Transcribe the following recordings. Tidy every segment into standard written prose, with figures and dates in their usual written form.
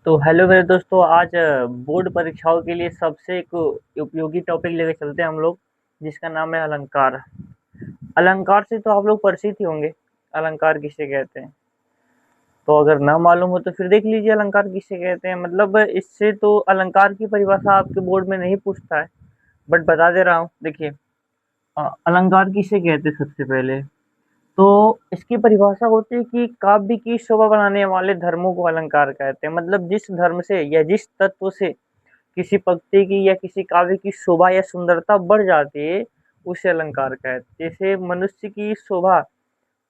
तो हेलो मेरे दोस्तों, आज बोर्ड परीक्षाओं के लिए सबसे एक उपयोगी टॉपिक लेकर चलते हैं हम लोग, जिसका नाम है अलंकार। अलंकार से तो आप लोग परिचित ही होंगे। अलंकार किसे कहते हैं? तो अगर ना मालूम हो तो फिर देख लीजिए अलंकार किसे कहते हैं। मतलब इससे तो अलंकार की परिभाषा आपके बोर्ड में नहीं पूछता है, बट बता दे रहा हूँ। देखिए, अलंकार किसे कहते हैं सबसे पहले तो इसकी परिभाषा होती है कि काव्य की शोभा बनाने वाले धर्मों को अलंकार कहते हैं। मतलब जिस धर्म से या जिस तत्व से किसी पंक्ति की या किसी काव्य की शोभा या सुंदरता बढ़ जाती है, उसे अलंकार कहते हैं। जैसे मनुष्य की शोभा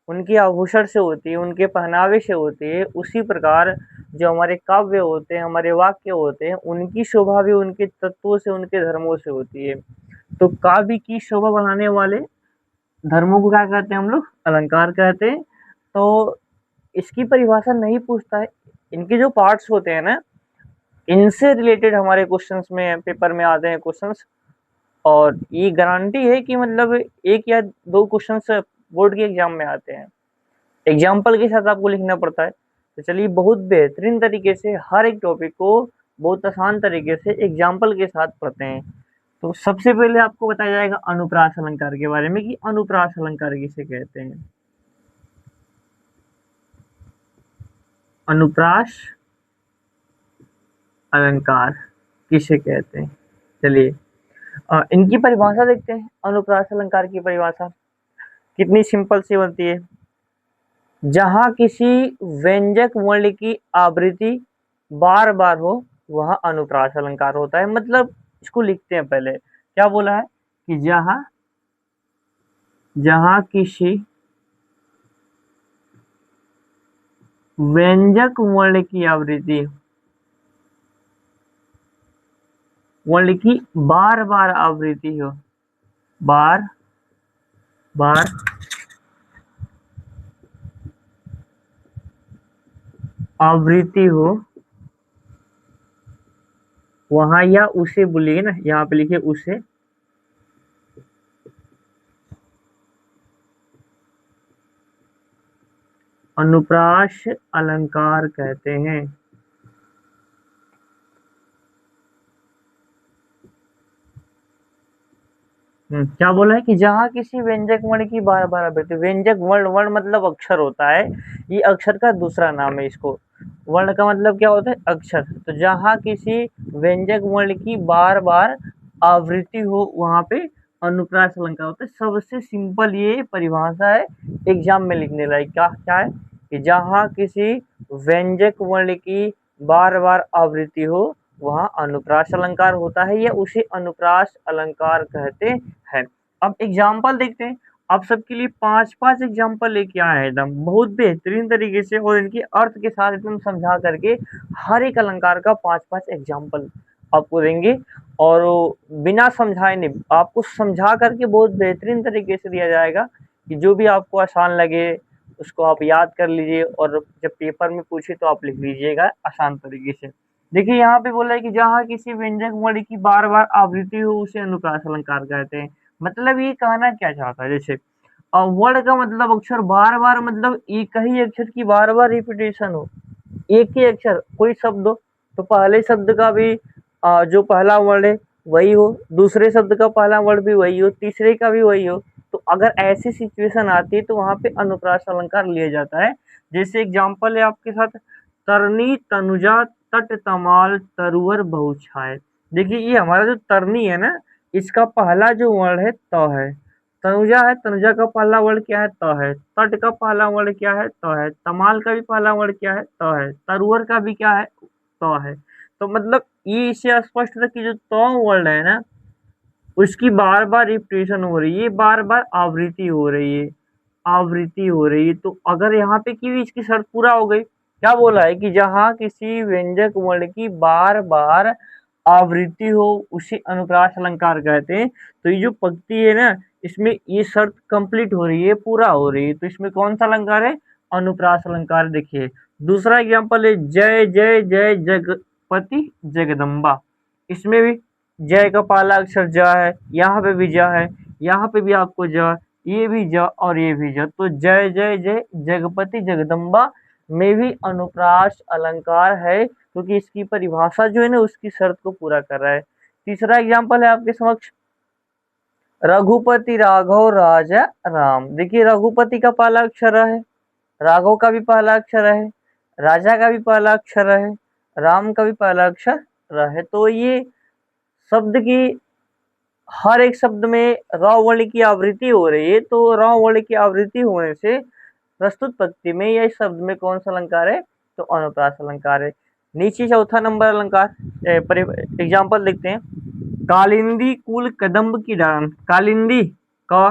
उनके आभूषण से होती है, उनके पहनावे से होती है, उसी प्रकार जो हमारे काव्य होते हैं, हमारे वाक्य होते हैं, उनकी शोभा भी उनके तत्वों से, उनके धर्मों से होती है। तो काव्य की शोभा बढ़ाने वाले धर्मों को क्या कहते हैं हम लोग? अलंकार कहते हैं। तो इसकी परिभाषा नहीं पूछता है। इनके जो पार्ट्स होते हैं ना, इनसे रिलेटेड हमारे क्वेश्चंस में, पेपर में आते हैं क्वेश्चंस। और ये गारंटी है कि मतलब एक या दो क्वेश्चंस बोर्ड के एग्जाम में आते हैं। एग्जाम्पल के साथ आपको लिखना पड़ता है। तो चलिए, बहुत बेहतरीन तरीके से हर एक टॉपिक को बहुत आसान तरीके से एग्जाम्पल के साथ पढ़ते हैं। तो सबसे पहले आपको बताया जाएगा अनुप्रास अलंकार के बारे में कि अनुप्रास अलंकार किसे कहते हैं। अनुप्रास अलंकार किसे कहते हैं? चलिए, इनकी परिभाषा देखते हैं। अनुप्रास अलंकार की परिभाषा कितनी सिंपल सी बनती है। जहां किसी व्यंजक वर्ण की आवृत्ति बार बार हो, वह अनुप्रास अलंकार होता है। मतलब इसको लिखते हैं पहले। क्या बोला है कि जहां जहां किसी व्यंजक वर्ण की आवृत्ति, वर्ण की बार बार आवृत्ति हो, बार बार आवृत्ति हो, वहां या उसे बोलिए ना, यहाँ पे लिखिए उसे अनुप्रास अलंकार कहते हैं। क्या बोला है कि जहां किसी व्यंजक वर्ण की बार बार आवृत्ति, व्यंजक वर्ण, वर्ण मतलब अक्षर होता है, ये अक्षर का दूसरा नाम है। इसको वर्ण का मतलब क्या होता है? अक्षर। तो जहां किसी व्यंजक वर्ण की बार बार आवृत्ति हो, वहां पे अनुप्रास अलंकार होता है। सबसे सिंपल ये परिभाषा है, एग्जाम में लिखने लायक। क्या क्या है कि जहां किसी व्यंजक वर्ण की बार बार आवृत्ति हो, वहाँ अनुप्रास अलंकार होता है, या उसे अनुप्रास अलंकार कहते हैं। अब एग्जाम्पल देखते हैं। आप सबके लिए पांच पांच एग्जाम्पल लेके आए हैं, एकदम बहुत बेहतरीन तरीके से, और इनके अर्थ के साथ एकदम समझा करके हर एक अलंकार का पांच पांच एग्जाम्पल आपको देंगे। और बिना समझाए नहीं, आपको समझा करके बहुत बेहतरीन तरीके से दिया जाएगा कि जो भी आपको आसान लगे उसको आप याद कर लीजिए, और जब पेपर में पूछे तो आप लिख लीजिएगा आसान तरीके से। देखिए, यहाँ पे बोला है कि जहाँ किसी व्यंजक वर्ण की बार बार आवृत्ति हो, उसे अनुप्रास अलंकार कहते हैं। मतलब ये कहना क्या चाहता है? जैसे वर्ण का मतलब अक्षर, बार बार मतलब एक ही अक्षर की बार बार रिपीटेशन हो, एक ही अक्षर कोई शब्द हो, तो पहले शब्द का भी जो पहला वर्ण है वही हो, दूसरे शब्द का पहला वर्ण भी वही हो, तीसरे का भी वही हो। तो अगर ऐसी सिचुएशन आती है तो वहां पे अनुप्रास अलंकार लिया जाता है। जैसे एग्जाम्पल है आपके साथ, तरनी तनुजा तट तमाल तरुवर बहुछाय। देखिए, ये हमारा जो तरनी है ना, इसका पहला जो वर्ण है त है। तनुजा है, तनुजा का पहला वर्ण क्या है? त है। तट का पहला वर्ण क्या है? त है। तमाल का भी पहला वर्ण क्या है? त है। तरुवर का भी क्या है? त है। तो मतलब ये इससे स्पष्ट है कि जो त वर्ण है ना, उसकी बार बार रिपीटेशन हो रही है, बार बार आवृत्ति हो रही है, आवृत्ति हो रही है। तो अगर यहाँ पे की इसकी शर्त पूरा हो गई। क्या बोला है कि जहाँ किसी व्यंजक वर्ण की बार बार आवृत्ति हो, उसे अनुप्रास अलंकार कहते हैं। तो ये जो पंक्ति है ना, इसमें ये शर्त कंप्लीट हो रही है, पूरा हो रही है, तो इसमें कौन सा अलंकार है? अनुप्रास अलंकार। देखिए, दूसरा एग्जाम्पल है, जय जय जय जगपति जगदम्बा। इसमें भी जय का पहला अक्षर ज है, यहाँ पे भी ज है, यहाँ पे भी आपको ज, ये भी ज और ये भी ज। तो जय जय जय जगपति जगदम्बा में भी अनुप्रास अलंकार है, क्योंकि इसकी परिभाषा जो है ना उसकी शर्त को पूरा कर रहा है। तीसरा एग्जाम्पल है आपके समक्ष, रघुपति राघव राजा राम। देखिए रघुपति का पहला अक्षर है, राघव का भी पहला अक्षर है, राजा का भी पहला अक्षर है, राम का भी पहला अक्षर है। तो ये शब्द की हर एक शब्द में र वर्ण की आवृत्ति हो रही है, तो र वर्ण की आवृत्ति होने से प्रस्तुत पंक्ति में या इस शब्द में कौन सा अलंकार है, तो अनुप्रास अलंकार है। नीचे चौथा नंबर अलंकार एग्जाम्पल देखते हैं, कालिंदी कुल कदम्ब की डाल। कालिंदी का,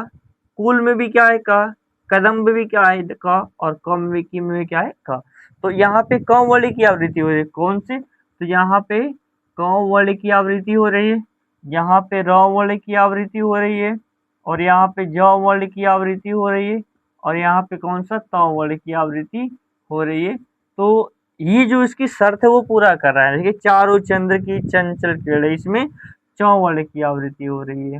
कुल में भी क्या है का, कदम्ब भी क्या है का, और क में की में क्या है का। तो यहाँ पे क वर्ण की आवृत्ति हो रही है, कौन से, तो यहाँ पे क वर्ण की आवृत्ति हो रही है, यहाँ पे र वर्ण की आवृत्ति हो रही है, और यहाँ पे ज वर्ण की आवृत्ति हो रही है, और यहाँ पे कौन सा त वर्ण की आवृत्ति हो रही है। तो ये जो इसकी शर्त है वो पूरा कर रहा है। देखिए चारों चंद्र की चंचल किरण, इसमें च वर्ण की आवृत्ति हो रही है।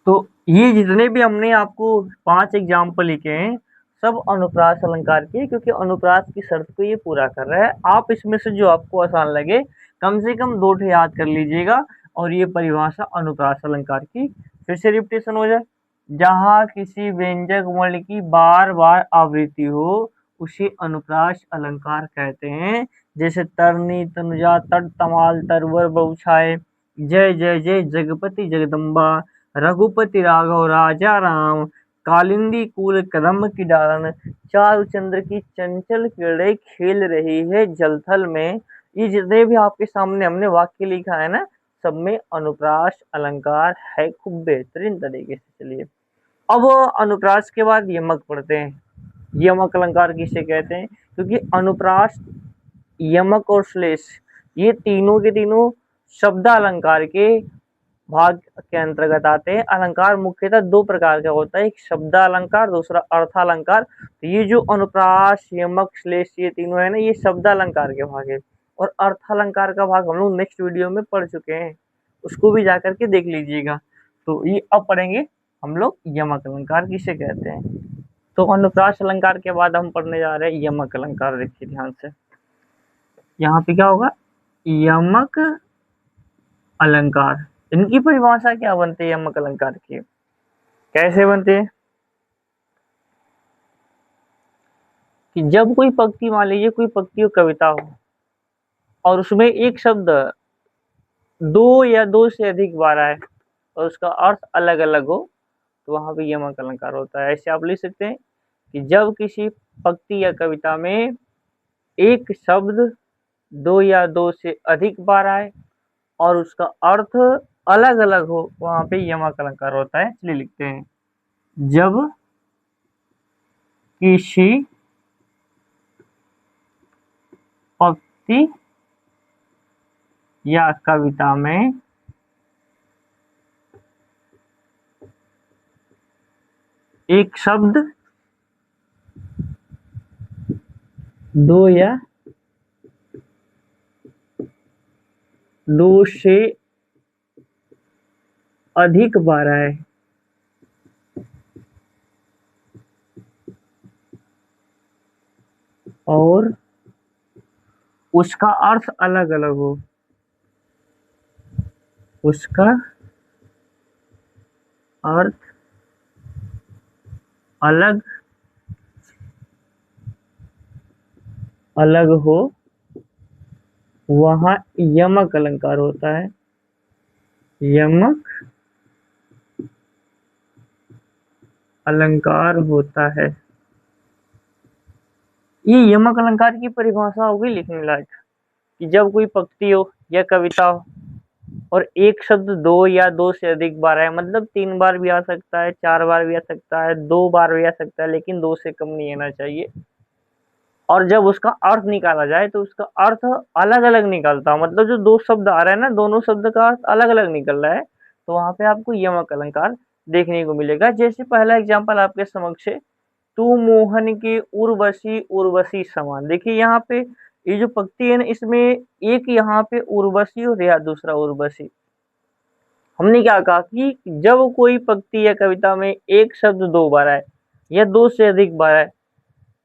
तो ये जितने भी हमने आपको 5 एग्जाम्पल लिखे हैं सब अनुप्रास अलंकार के, क्योंकि अनुप्रास की शर्त को ये पूरा कर रहा है। आप इसमें से जो आपको आसान लगे कम से कम 2 ठे याद कर लीजिएगा, और ये परिभाषा अनुप्रास अलंकार की फिर से रिपीटेशन हो जाए। जहाँ किसी व्यंजक वर्ण की बार बार आवृत्ति हो उसे अनुप्रास अलंकार कहते हैं। जैसे तरनी तनुजा तट तमाल तरवर बहुछाए, जय जय जय जगपति जगदम्बा, रघुपति राघव राजा राम, कालिंदी कुल कदम्ब की डालन, चारु चंद्र की चंचल किरणें खेल रही है जलथल में। ये जितने भी आपके सामने हमने वाक्य लिखा है ना, सब में अनुप्रास अलंकार है खूब बेहतरीन तरीके से। चलिए अब अनुप्रास के बाद यमक पढ़ते हैं। यमक अलंकार किसे कहते हैं, क्योंकि अनुप्रास, यमक और श्लेष ये तीनों के तीनों शब्द अलंकार के भाग के अंतर्गत आते हैं। अलंकार मुख्यतः 2 प्रकार का होता है, एक शब्द अलंकार, दूसरा अर्थ अलंकार। तो ये जो अनुप्रास, यमक, श्लेष ये तीनों है ना, ये शब्द अलंकार के भाग है, और अर्थ अलंकार का भाग हम लोग नेक्स्ट वीडियो में पढ़ चुके हैं, उसको भी जाकर के देख लीजिएगा। तो ये अब पढ़ेंगे हम लोग यमक अलंकार किसे कहते हैं। तो अनुप्रास अलंकार के बाद हम पढ़ने जा रहे हैं यमक अलंकार। देखिए ध्यान से, यहाँ पे क्या होगा, यमक अलंकार। इनकी परिभाषा क्या बनती है यमक अलंकार की, कैसे बनती है, कि जब कोई पंक्ति, मान लीजिए कोई पंक्ति कविता हो और उसमें एक शब्द 2 या 2 से अधिक बार आए और उसका अर्थ अलग अलग हो, तो वहां पे यमक अलंकार होता है। ऐसे आप लिख सकते हैं कि जब किसी पंक्ति या कविता में एक शब्द 2 या 2 से अधिक बार आए और उसका अर्थ अलग अलग हो, वहां पे यमक अलंकार होता है। चलिए लिखते हैं, जब किसी पंक्ति या कविता में एक शब्द 2 या 2 से अधिक बार आए और उसका अर्थ अलग अलग हो, उसका अर्थ अलग अलग हो, वहां यमक अलंकार होता है। यमक अलंकार होता है। ये यमक अलंकार की परिभाषा होगी लिखने लायक, कि जब कोई पंक्ति हो या कविता हो और एक शब्द 2 या 2 से अधिक बार आए, मतलब 3 बार भी आ सकता है, 4 बार भी आ सकता है, 2 बार भी आ सकता है, लेकिन 2 से कम नहीं आना चाहिए। और जब उसका अर्थ निकाला जाए तो उसका अर्थ अलग अलग निकलता, मतलब जो 2 शब्द आ रहे हैं ना, दोनों शब्द का अर्थ अलग अलग निकल रहा है, तो वहां पे आपको यमक अलंकार देखने को मिलेगा। जैसे पहला एग्जाम्पल आपके समक्ष है, तू मोहन के उर्वशी उर्वशी समान। देखिए यहाँ पे ये जो पंक्ति है ना, इसमें एक यहाँ पे उर्वशी और या दूसरा उर्वशी। हमने क्या कहा कि जब कोई पंक्ति या कविता में एक शब्द 2 बार आए या 2 से अधिक बार आए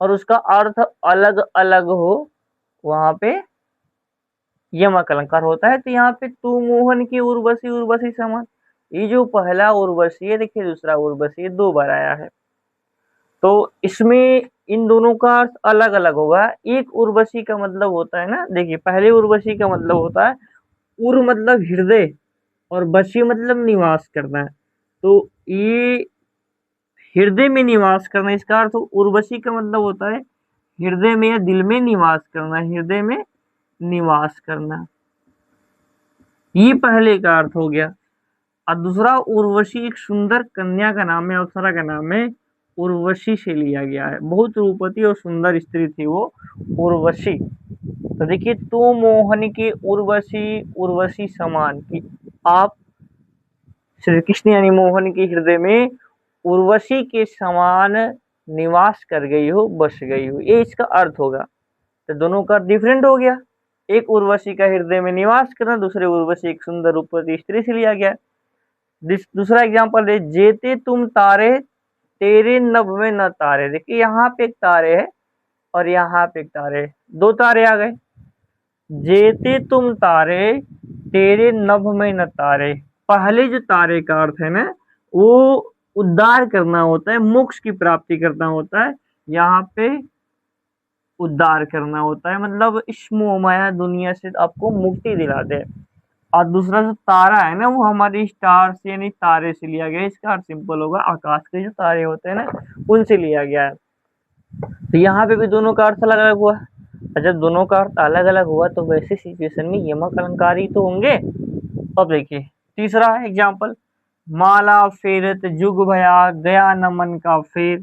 और उसका अर्थ अलग अलग हो, वहां पे यमक अलंकार होता है। तो यहाँ पे तू मोहन की उर्वशी, उर्वशी समान, ये जो पहला उर्वशी है, देखिए दूसरा उर्वशी, दो बार आया है, तो इसमें इन दोनों का अर्थ अलग अलग होगा। एक उर्वशी का मतलब होता है ना, देखिए पहले उर्वशी का मतलब होता है उर मतलब हृदय, और वशी मतलब निवास करना है। तो ये हृदय में निवास करना, इसका अर्थ उर्वशी का मतलब होता है हृदय में या दिल में निवास करना, हृदय में निवास करना, ये पहले का अर्थ हो गया। और दूसरा उर्वशी एक सुंदर कन्या का नाम है, अप्सरा का नाम है, उर्वशी से लिया गया है, बहुत रूपवती और सुंदर स्त्री थी वो उर्वशी। तो देखिए तू मोहन की उर्वशी, उर्वशी समान, की आप श्री कृष्ण यानी मोहन के हृदय में उर्वशी के समान निवास कर गई हो, बस गई हो, ये इसका अर्थ होगा। तो दोनों का डिफरेंट हो गया, एक उर्वशी का हृदय में निवास करना, दूसरे उर्वशी एक सुंदर रूपवती स्त्री से लिया गया। दूसरा एग्जांपल है, जेते तुम तारे तेरे नभ में न तारे। देखिए यहाँ पे एक तारे है और यहाँ पे एक तारे है, दो तारे आ गए। जेते तुम तारे तेरे नभ में न तारे, पहले जो तारे का अर्थ है ना, वो उद्धार करना होता है, मोक्ष की प्राप्ति करना होता है, यहाँ पे उद्धार करना होता है, मतलब इस मोह माया दुनिया से आपको मुक्ति दिलाते हैं। और दूसरा जो तारा है ना, वो हमारी स्टार से यानी तारे से लिया गया है, इसका अर्थ सिंपल होगा आकाश के जो तारे होते हैं ना, उनसे लिया गया है। तो यहाँ पे भी दोनों का अर्थ अलग अलग हुआ, और जब दोनों का अर्थ अलग अलग हुआ तो वैसे सिचुएशन में यमक अलंकार ही तो होंगे। अब देखिए तीसरा एग्जाम्पल, माला फेरत जुग भया गया न मन का फेर,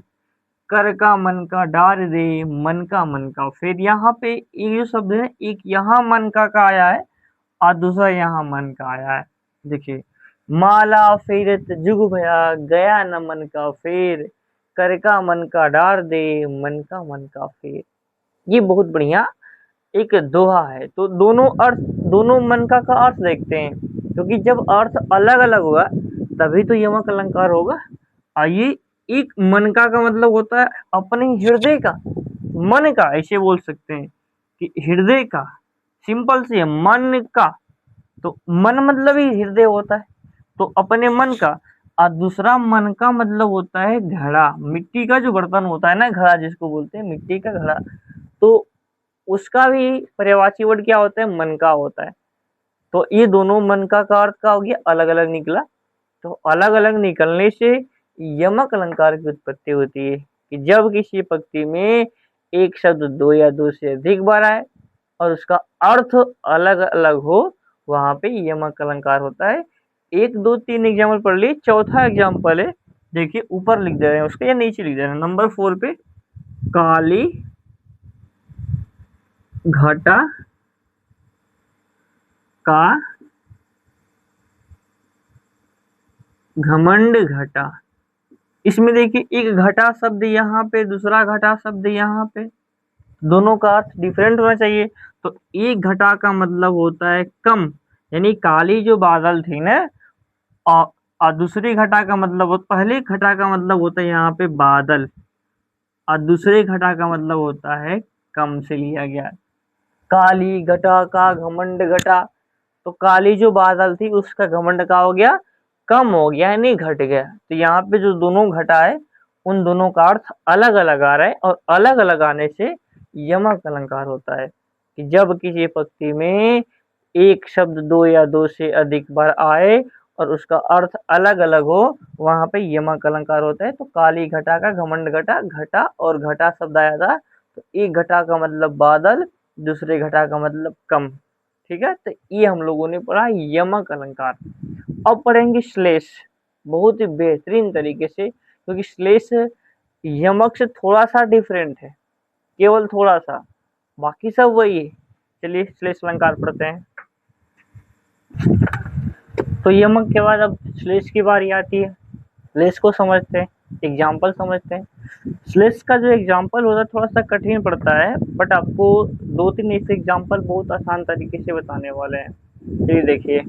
कर का मन का डार दे मन का मन का फेर। यहाँ पे ये जो शब्द है, एक यहाँ मन का आया है और दूसरा यहाँ मन का आया है। देखिए माला फेरत जुग भया गया न मन का फेर, कर का मन का डार दे मन का मन का फेर। ये बहुत बढ़िया एक दोहा है। तो दोनों अर्थ, दोनों मन का अर्थ देखते हैं, क्योंकि जब अर्थ अलग अलग होगा तभी तो यमक अलंकार होगा। आइए, एक मनका का मतलब होता है अपने हृदय का, मन का ऐसे बोल सकते हैं कि हृदय का, सिंपल से मन का, तो मन मतलब ही हृदय होता है, तो अपने मन का। और दूसरा मन का मतलब होता है घड़ा, मिट्टी का जो बर्तन होता है ना, घड़ा जिसको बोलते हैं, मिट्टी का घड़ा, तो उसका भी पर्यायवाची वर्ड क्या होता है, मन का होता है। तो ये दोनों मन का अर्थ का हो गया अलग अलग निकला। तो अलग अलग निकलने से यमक अलंकार की उत्पत्ति होती है कि जब किसी पंक्ति में एक शब्द दो या दो से अधिक बार आए और उसका अर्थ अलग अलग हो, वहां पे यमक अलंकार होता है। एक दो तीन एग्जाम्पल पढ़ लिए, चौथा एग्जाम्पल है, देखिए ऊपर लिख दे रहे हैं उसके या नीचे लिख दे रहे हैं, नंबर 4 पे, काली घटा का घमंड घटा। इसमें देखिए एक घटा शब्द यहाँ पे, दूसरा घटा शब्द यहाँ पे, दोनों का अर्थ डिफरेंट होना चाहिए। तो एक घटा का मतलब होता है कम, यानी काली जो बादल थी ना, और, दूसरी घटा का मतलब, पहले घटा का मतलब होता है यहाँ पे बादल, और दूसरे घटा का मतलब होता है कम से लिया गया। काली घटा का घमंड घटा, तो काली जो बादल थी उसका घमंड का हो गया, कम हो गया, यानी घट गया। तो यहाँ पे जो दोनों घटा है उन दोनों का अर्थ अलग अलग आ रहा है, और अलग अलग आने से यमक अलंकार होता है कि जब किसी पंक्ति में एक शब्द दो या दो से अधिक बार आए और उसका अर्थ अलग अलग हो, वहां पे यमक अलंकार होता है। तो काली घटा का घमंड घटा, घटा और घटा शब्द आया था, तो एक घटा का मतलब बादल, दूसरे घटा का मतलब कम। ठीक है, तो ये हम लोगों ने पढ़ा यमक अलंकार। अब पढ़ेंगे श्लेष, बहुत ही बेहतरीन तरीके से, क्योंकि श्लेष यमक से थोड़ा सा डिफरेंट है, केवल थोड़ा सा, बाकी सब वही है। चलिए श्लेष अलंकार पढ़ते हैं। तो यमक के बाद अब श्लेष की बारी आती है। श्लेष को समझते हैं, एग्जाम्पल समझते हैं। श्लेष का जो एग्जाम्पल होता है थोड़ा सा कठिन पड़ता है, बट आपको दो तीन ऐसे एग्जाम्पल बहुत आसान तरीके से बताने वाले हैं। चलिए देखिए,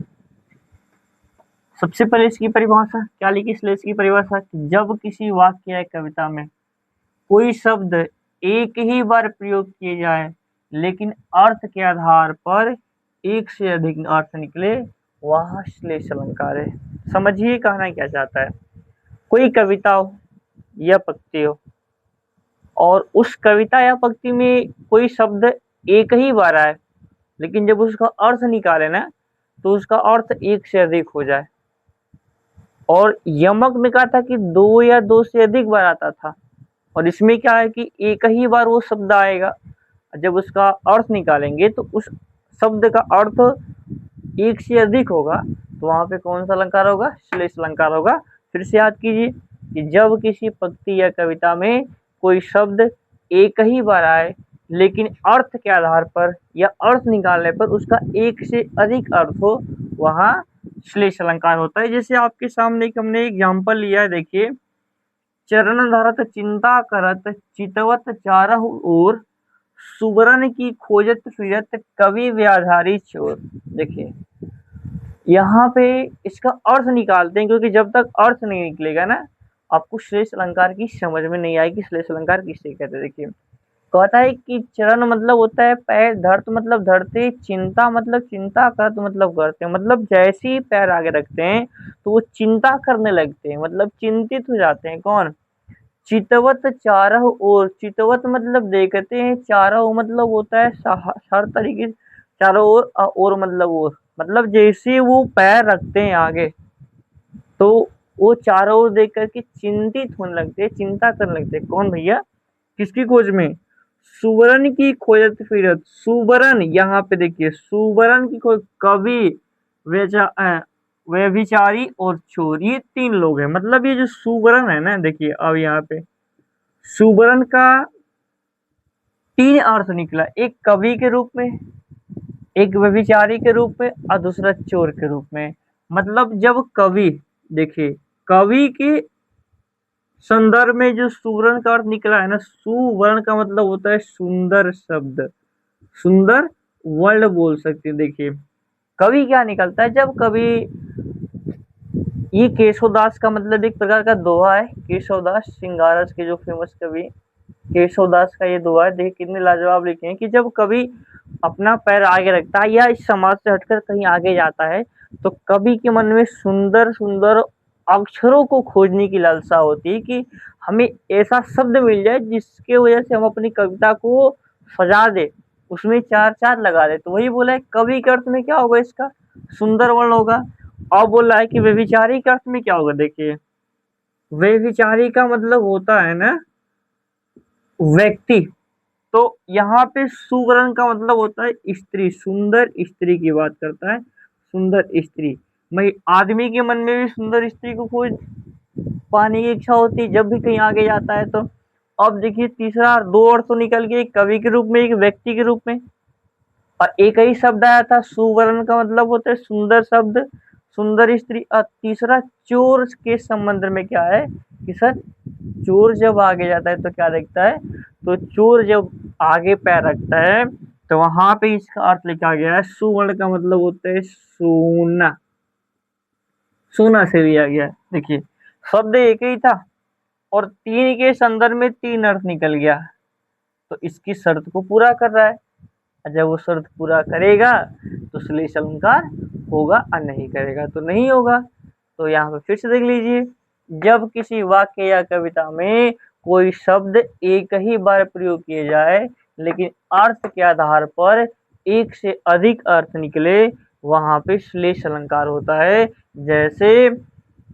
सबसे पहले इसकी परिभाषा क्या लिखी, श्लेष की परिभाषा, जब किसी वाक्य या कविता में कोई शब्द एक ही बार प्रयोग किए जाए लेकिन अर्थ के आधार पर एक से अधिक अर्थ निकले, वह श्लेष अलंकार है। समझिए कहना क्या चाहता है। कोई कविता हो या पंक्ति हो और उस कविता या पंक्ति में कोई शब्द एक ही बार आए, लेकिन जब उसका अर्थ निकाले ना तो उसका अर्थ एक से अधिक हो जाए। और यमक में कहा था कि दो या दो से अधिक बार आता था, और इसमें क्या है कि एक ही बार वो शब्द आएगा। जब उसका अर्थ निकालेंगे तो उस शब्द का अर्थ एक से अधिक होगा, तो वहां पे कौन सा अलंकार होगा? श्लेष अलंकार होगा। फिर से याद कीजिए कि जब किसी पंक्ति या कविता में कोई शब्द एक ही बार आए लेकिन अर्थ के आधार पर या अर्थ निकालने पर उसका एक से अधिक अर्थ हो, वहां श्लेष अलंकार होता है। जैसे आपके सामने एक हमने एग्जाम्पल लिया है, देखिए, चरण धरत चिंता करत चितवत चारहु ओर, सुवर्ण की खोजत फिरत कवि व्याधारी चोर। देखिए यहाँ पे इसका अर्थ निकालते हैं, क्योंकि जब तक अर्थ नहीं निकलेगा ना आपको श्लेष अलंकार की समझ में नहीं आएगी। श्लेष अलंकार किसे कहते हैं? देखिए, कहता है कि चरण मतलब होता है पैर, धरत मतलब धरते, चिंता मतलब चिंता, करत मतलब करते, मतलब जैसे ही पैर आगे रखते हैं तो वो चिंता करने लगते हैं, मतलब चिंतित हो जाते हैं। कौन? चितवत चारह ओर, चितवत मतलब देखते हैं, चारह मतलब होता है हर तरीके से चारों ओर, और मतलब ओर मतलब जैसे वो पैर रखते हैं आगे तो वो चारों ओर देख करके चिंतित होने लगते हैं, चिंता करने लगते हैं। कौन भैया? किसकी खोज में? सुवर्ण की खोजत फिरत। सुवर्ण, यहाँ पे देखिए सुवर्ण की खोज, कवि, व्यभिचारी और चोर, ये तीन लोग हैं। मतलब ये जो सुवर्ण है ना, देखिए अब यहाँ पे सुवर्ण का तीन अर्थ निकला, एक कवि के रूप में, एक व्यभिचारी के रूप में और दूसरा चोर के रूप में। मतलब जब कवि, देखिए कवि के संदर्भ में जो सुवर्ण का अर्थ निकला है ना, सुवर्ण का मतलब होता है सुंदर शब्द, सुंदर वर्ड बोल सकते हैं। देखिए कवि क्या निकलता है, जब कवि, ये केशवदास का मतलब एक प्रकार का दोहा है। केशवदास सिंगारस के जो फेमस कवि केशवदास का ये दोहा है। देखिए कितने लाजवाब लिखे हैं कि जब कवि अपना पैर आगे रखता है या इस समाज से हटकर कहीं आगे जाता है तो कवि के मन में सुंदर सुंदर अक्षरों को खोजने की लालसा होती है कि हमें ऐसा शब्द मिल जाए जिसके वजह से हम अपनी कविता को सजा दे, उसमें चार चार लगा दे। तो वही बोला है कवि के अर्थ में क्या होगा? इसका सुंदर वर्ण होगा। और बोल रहा है कि व्यभिचारी के अर्थ में क्या होगा? देखिए व्यभिचारी का मतलब होता है ना व्यक्ति, तो यहाँ पे सुवर्ण का मतलब होता है स्त्री, सुंदर स्त्री की बात करता है, सुंदर स्त्री। मैं आदमी के मन में भी सुंदर स्त्री को खोज पाने की इच्छा होती है जब भी कहीं आगे जाता है। तो अब देखिए तीसरा दो अर्थ तो निकल गए, एक कवि के रूप में, एक व्यक्ति के रूप में, और एक ही शब्द आया था सुवर्ण का मतलब होता है सुंदर शब्द, सुंदर स्त्री। और तीसरा चोर के संबंध में क्या है कि सर चोर जब आगे जाता है तो क्या देखता है? तो चोर जब आगे पैर रखता है तो वहां पे इसका अर्थ लिखा गया है सुवर्ण का मतलब होता है सोना, सोना से लिया गया है। देखिए शब्द एक ही था और तीन के संदर्भ में तीन अर्थ निकल गया, तो इसकी शर्त को पूरा कर रहा है। जब वो शर्त पूरा करेगा तो श्लेष अलंकार होगा, और नहीं करेगा तो नहीं होगा। तो यहाँ पे फिर से देख लीजिए, जब किसी वाक्य या कविता में कोई शब्द एक ही बार प्रयोग किए जाए लेकिन अर्थ के आधार पर एक से अधिक अर्थ निकले, वहां पे श्लेष अलंकार होता है। जैसे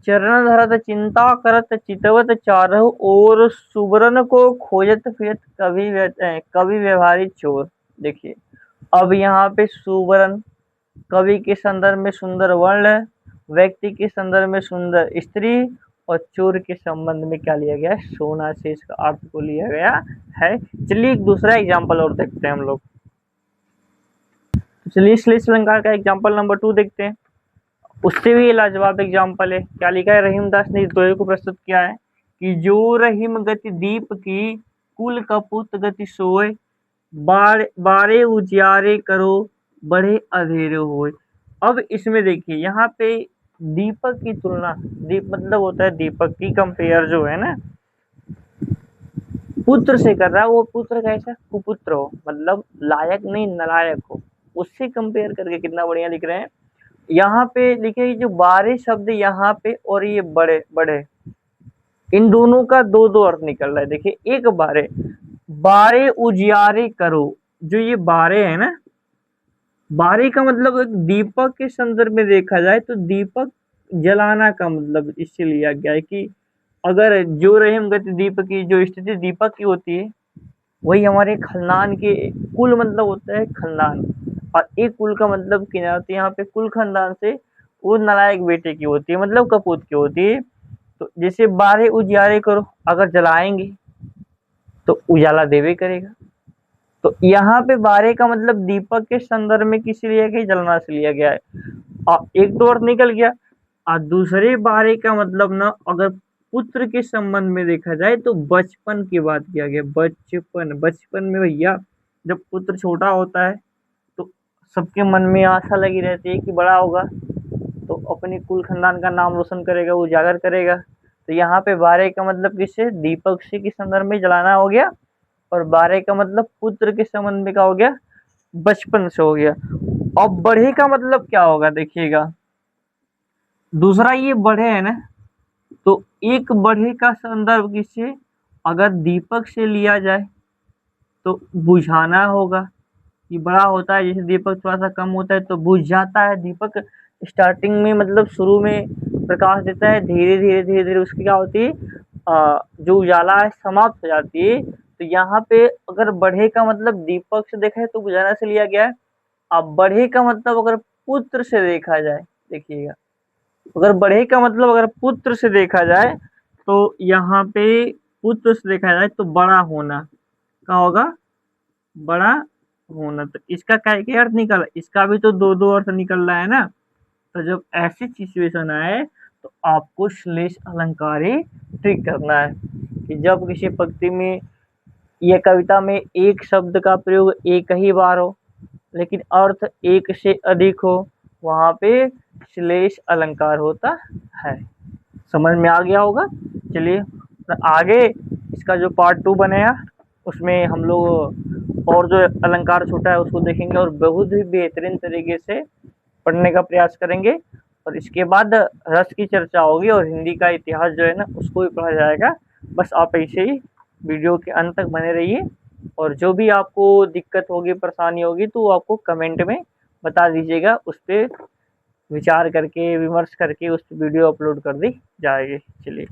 चरण धरत चिंता करत चितवत चारहु ओर, सुवर्ण को खोजत फिरत कवि व्यवहारी चोर। देखिए अब यहाँ पे सुवर्ण कवि के संदर्भ में सुंदर वर्ण, व्यक्ति के संदर्भ में सुंदर स्त्री, और चोर के संबंध में क्या लिया गया है? सोना से इसका अर्थ को लिया गया है। चलिए एक दूसरा एग्जाम्पल और देखते हैं हम लोग। चलिए श्लेष अलंकार का एग्जाम्पल नंबर 2 देखते हैं। उससे भी लाजवाब एग्जाम्पल है। क्या लिखा है? रहीमदास ने इस दोहे को प्रस्तुत किया है कि जो रहीम गति दीप की, कुल कपूत गति सोए, बारे उजियारे करो, बड़े अंधेरे होए। अब इसमें देखिए यहाँ पे दीपक की तुलना, दीप मतलब होता है दीपक की कंपेयर जो है ना, पुत्र से कर रहा है, वो पुत्र कैसा कुपुत्र हो, मतलब लायक नहीं नालायक हो, उससे कंपेयर करके कितना बढ़िया लिख रहे हैं। यहाँ पे देखिए जो बारे शब्द यहाँ पे और ये बड़े बड़े, इन दोनों का दो दो अर्थ निकल रहा है। देखिए एक बारे, बारे उजियारे करो, जो ये बारे है ना, बारे का मतलब एक दीपक के संदर्भ में देखा जाए तो दीपक जलाना का मतलब इससे लिया गया है कि अगर जो रहीम गति दीप की जो स्थिति दीपक की होती है, वही हमारे खानदान के कुल मतलब होता है खानदान, और एक कुल का मतलब क्या होती है यहाँ पे कुल खानदान से वो नालायक बेटे की होती है, मतलब कपूत की होती है। तो जैसे बारे उजियारे करो, अगर जलाएंगे तो उजाला देवे करेगा। तो यहाँ पे बारे का मतलब दीपक के संदर्भ में किस लिया गया, जलना से लिया गया है। और एक तो अर्थ निकल गया। और दूसरे बारे का मतलब ना अगर पुत्र के संबंध में देखा जाए तो बचपन की बात किया गया। बचपन, बचपन में भैया जब पुत्र छोटा होता है तो सबके मन में आशा लगी रहती है कि बड़ा होगा तो अपने कुल खानदान का नाम रोशन करेगा, उजागर करेगा। तो यहाँ पे बारे का मतलब किससे, दीपक से किस संदर्भ में जलाना हो गया, और बारे का मतलब पुत्र के संबंध में क्या हो गया, बचपन से हो गया। अब बढ़े का मतलब क्या होगा देखिएगा, दूसरा ये बढ़े है ना, तो एक बढ़े का संदर्भ किससे, अगर दीपक से लिया जाए तो बुझाना होगा। ये बड़ा होता है, जैसे दीपक थोड़ा सा कम होता है तो बुझ जाता है। दीपक स्टार्टिंग में मतलब शुरू में प्रकाश देता है, धीरे धीरे धीरे धीरे उसकी क्या होती है, जो उजाला है समाप्त हो जाती है। तो यहाँ पे अगर बढ़े का मतलब दीपक से देखा है तो बुझाना से लिया गया है। अब बढ़े का मतलब अगर पुत्र से देखा जाए, देखिएगा अगर बढ़े का मतलब अगर पुत्र से देखा जाए तो यहाँ पे पुत्र से देखा जाए तो बड़ा होना क्या होगा, बड़ा होना। तो इसका क्या अर्थ निकला, इसका भी तो दो दो अर्थ निकल रहा है ना। तो जब ऐसी सिचुएशन आए तो आपको श्लेष अलंकार ही ट्रिक करना है कि जब किसी पंक्ति में या कविता में एक शब्द का प्रयोग एक ही बार हो लेकिन अर्थ एक से अधिक हो, वहां पे श्लेष अलंकार होता है। समझ में आ गया होगा। चलिए तो आगे इसका जो पार्ट 2 बनेगा उसमें हम लोग और जो अलंकार छूटा है उसको देखेंगे और बहुत ही बेहतरीन तरीके से पढ़ने का प्रयास करेंगे। और इसके बाद रस की चर्चा होगी और हिंदी का इतिहास जो है ना उसको भी पढ़ा जाएगा। बस आप ऐसे ही वीडियो के अंत तक बने रहिए और जो भी आपको दिक्कत होगी परेशानी होगी तो आपको कमेंट में बता दीजिएगा, उस पर विचार करके विमर्श करके उस वीडियो अपलोड कर दी जाएगी। चलिए।